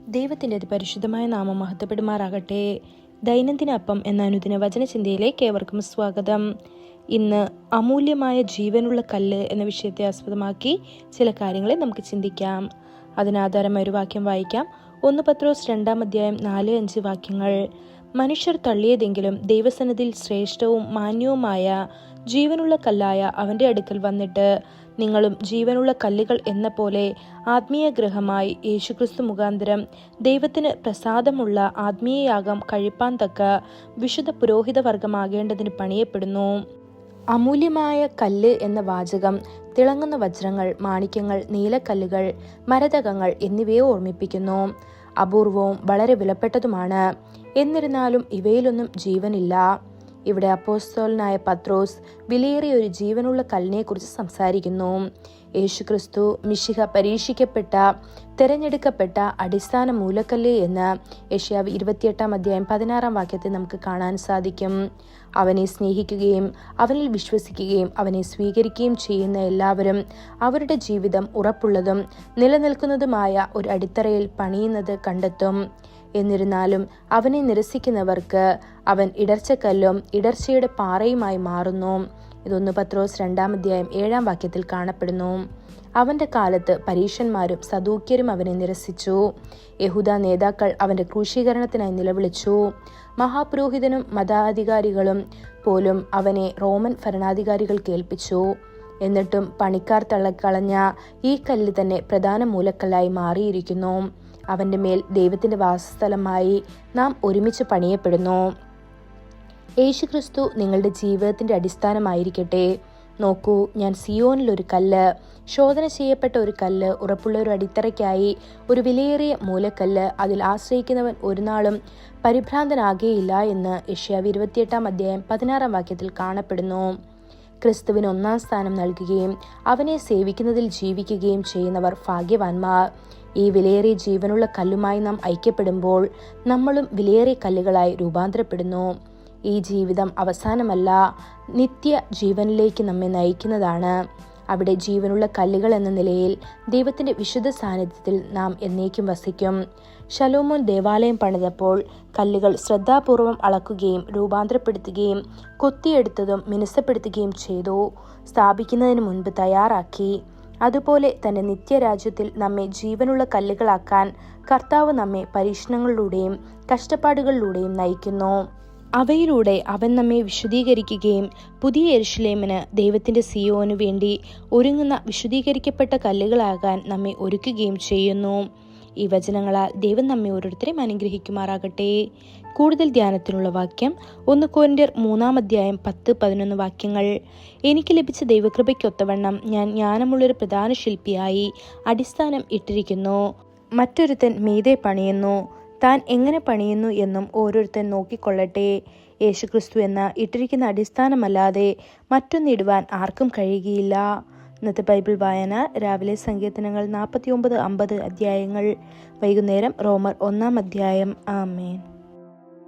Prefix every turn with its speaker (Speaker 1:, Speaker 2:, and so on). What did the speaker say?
Speaker 1: ദൈവത്തിൻ്റെ അതിപരിശുദ്ധമായ നാമം മഹത്വപ്പെടുമാറാകട്ടെ. ദൈനംദിന അപ്പം എന്ന അനുദിന വചനചിന്തയിലേക്ക് ഏവർക്കും സ്വാഗതം. ഇന്ന് അമൂല്യമായ ജീവനുള്ള കല്ല് എന്ന വിഷയത്തെ ആസ്പദമാക്കി ചില കാര്യങ്ങളെ നമുക്ക് ചിന്തിക്കാം. അതിനാധാരമായ ഒരു വാക്യം വായിക്കാം. 1 പത്രോസ് 2-4-5 വാക്യങ്ങൾ. മനുഷ്യർ തള്ളിയതെങ്കിലും ദൈവസന്നിധിയിൽ ശ്രേഷ്ഠവും മാന്യവുമായ ജീവനുള്ള കല്ലായ അവൻ്റെ അടുക്കൽ വന്നിട്ട് നിങ്ങളും ജീവനുള്ള കല്ലുകൾ എന്ന പോലെ ആത്മീയ ഗൃഹമായി യേശുക്രിസ്തു മുഖാന്തരം ദൈവത്തിന് പ്രസാദമുള്ള ആത്മീയയാഗം കഴിപ്പാൻ തക്ക വിശുദ്ധ പുരോഹിത വർഗമാകേണ്ടതിന് പണിയപ്പെടുന്നു. അമൂല്യമായ കല്ല് എന്ന വാചകം തിളങ്ങുന്ന വജ്രങ്ങൾ, മാണിക്യങ്ങൾ, നീലക്കല്ലുകൾ, മരതകങ്ങൾ എന്നിവയെ ഓർമ്മിപ്പിക്കുന്നു. അപൂർവവും വളരെ വിലപ്പെട്ടതുമാണ്. എന്നിരുന്നാലും ഇവയിലൊന്നും ജീവനില്ല. ഇവിടെ അപ്പോസ്തലനായ പത്രോസ് വിലയേറിയ ഒരു ജീവനുള്ള കല്ലിനെക്കുറിച്ച് സംസാരിക്കുന്നു. യേശുക്രിസ്തു മിശിഹ പരീക്ഷിക്കപ്പെട്ട, തിരഞ്ഞെടുക്കപ്പെട്ട അടിസ്ഥാന മൂലക്കല്ല് എന്ന് യെശയ്യാവ് 28-16 വാക്യത്തിൽ നമുക്ക് കാണാൻ സാധിക്കും. അവനെ സ്നേഹിക്കുകയും അവനിൽ വിശ്വസിക്കുകയും അവനെ സ്വീകരിക്കുകയും ചെയ്യുന്ന എല്ലാവരും അവരുടെ ജീവിതം ഉറപ്പുള്ളതും നിലനിൽക്കുന്നതുമായ ഒരു അടിത്തറയിൽ പണിയുന്നത് കണ്ടെത്തും. എന്നിരുന്നാലും അവനെ നിരസിക്കുന്നവർക്ക് അവൻ ഇടർച്ചക്കല്ലും ഇടർച്ചയുടെ പാറയുമായി മാറുന്നു. ഇത് 1 പത്രോസ് 2-7 വാക്യത്തിൽ കാണപ്പെടുന്നു. അവന്റെ കാലത്ത് പരീശന്മാരും സദൂക്യരും അവനെ നിരസിച്ചു. യഹൂദ നേതാക്കൾ അവന്റെ ക്രൂശീകരണത്തിനായി നിലവിളിച്ചു. മഹാപുരോഹിതനും മതാധികാരികളും പോലും അവനെ റോമൻ ഭരണാധികാരികൾക്ക് ഏൽപ്പിച്ചു. എന്നിട്ടും പണിക്കാർ തള്ളിക്കളഞ്ഞ ഈ കല്ല് തന്നെ പ്രധാന മൂലക്കല്ലായി മാറിയിരിക്കുന്നു. അവന്റെ മേൽ ദൈവത്തിന്റെ വാസസ്ഥലമായി നാം ഒരുമിച്ച് പണിയപ്പെടുന്നു. യേശുക്രിസ്തു നിങ്ങളുടെ ജീവിതത്തിന്റെ അടിസ്ഥാനമായിരിക്കട്ടെ. നോക്കൂ, ഞാൻ സിയോനിൽ ഒരു കല്ല്, ശോധന ചെയ്യപ്പെട്ട ഒരു കല്ല്, ഉറപ്പുള്ള ഒരു അടിത്തറയ്ക്കായി ഒരു വിലയേറിയ മൂലക്കല്ല്, അതിൽ ആശ്രയിക്കുന്നവൻ ഒരു നാളും പരിഭ്രാന്തനാകുകയില്ല എന്ന് യെശയ്യാവ് 28-16 വാക്യത്തിൽ കാണപ്പെടുന്നു. ക്രിസ്തുവിന് 1-ാം സ്ഥാനം നൽകുകയും അവനെ സേവിക്കുന്നതിൽ ജീവിക്കുകയും ചെയ്യുന്നവർ ഭാഗ്യവാന്മാർ. ഈ വിലയേറിയ ജീവനുള്ള കല്ലുമായി നാം ഐക്യപ്പെടുമ്പോൾ നമ്മളും വിലയേറിയ കല്ലുകളായി രൂപാന്തരപ്പെടുന്നു. ഈ ജീവിതം അവസാനമല്ല, നിത്യ ജീവനിലേക്ക് നമ്മെ നയിക്കുന്നതാണ്. അവിടെ ജീവനുള്ള കല്ലുകൾ എന്ന നിലയിൽ ദൈവത്തിന്റെ വിശുദ്ധ സാന്നിധ്യത്തിൽ നാം എന്നേക്കും വസിക്കും. ശലോമോൻ ദേവാലയം പണിതപ്പോൾ കല്ലുകൾ ശ്രദ്ധാപൂർവം അളക്കുകയും രൂപാന്തരപ്പെടുത്തുകയും കൊത്തിയെടുത്തതും മിനുസപ്പെടുത്തുകയും ചെയ്തു. സ്ഥാപിക്കുന്നതിന് മുൻപ് തയ്യാറാക്കി. അതുപോലെ തന്റെ നിത്യരാജ്യത്തിൽ നമ്മെ ജീവനുള്ള കല്ലുകളാക്കാൻ കർത്താവ് നമ്മെ പരീക്ഷണങ്ങളിലൂടെയും കഷ്ടപ്പാടുകളിലൂടെയും നയിക്കുന്നു. അവയിലൂടെ അവൻ നമ്മെ വിശുദ്ധീകരിക്കുകയും പുതിയ യെരുശലേമിന്, ദൈവത്തിന്റെ സിയോനു വേണ്ടി ഒരുങ്ങുന്ന വിശുദ്ധീകരിക്കപ്പെട്ട കല്ലുകളാകാൻ നമ്മെ ഒരുക്കുകയും ചെയ്യുന്നു. ഈ വചനങ്ങളാൽ ദൈവം നമ്മെ ഓരോരുത്തരെയും അനുഗ്രഹിക്കുമാറാകട്ടെ. കൂടുതൽ ധ്യാനത്തിനുള്ള വാക്യം 1 കൊരിന്ത്യർ 3-10-11 വാക്യങ്ങൾ. എനിക്ക് ലഭിച്ച ദൈവകൃപയ്ക്കൊത്തവണ്ണം ഞാൻ ജ്ഞാനമുള്ളൊരു പ്രധാന ശില്പിയായി അടിസ്ഥാനം ഇട്ടിരിക്കുന്നു. മറ്റൊരുത്തൻ മീതെ പണിയുന്നു. താൻ എങ്ങനെ പണിയുന്നു എന്നും ഓരോരുത്തൻ നോക്കിക്കൊള്ളട്ടെ. യേശുക്രിസ്തു എന്ന ഇട്ടിരിക്കുന്ന അടിസ്ഥാനമല്ലാതെ മറ്റൊന്നിടുവാൻ ആർക്കും കഴിയുകയില്ല. ഇന്നത്തെ ബൈബിൾ വായന: രാവിലെ സങ്കീർത്തനങ്ങൾ 49-50 അധ്യായങ്ങൾ, വൈകുന്നേരം റോമർ 1-ാം അധ്യായം. ആമേൻ.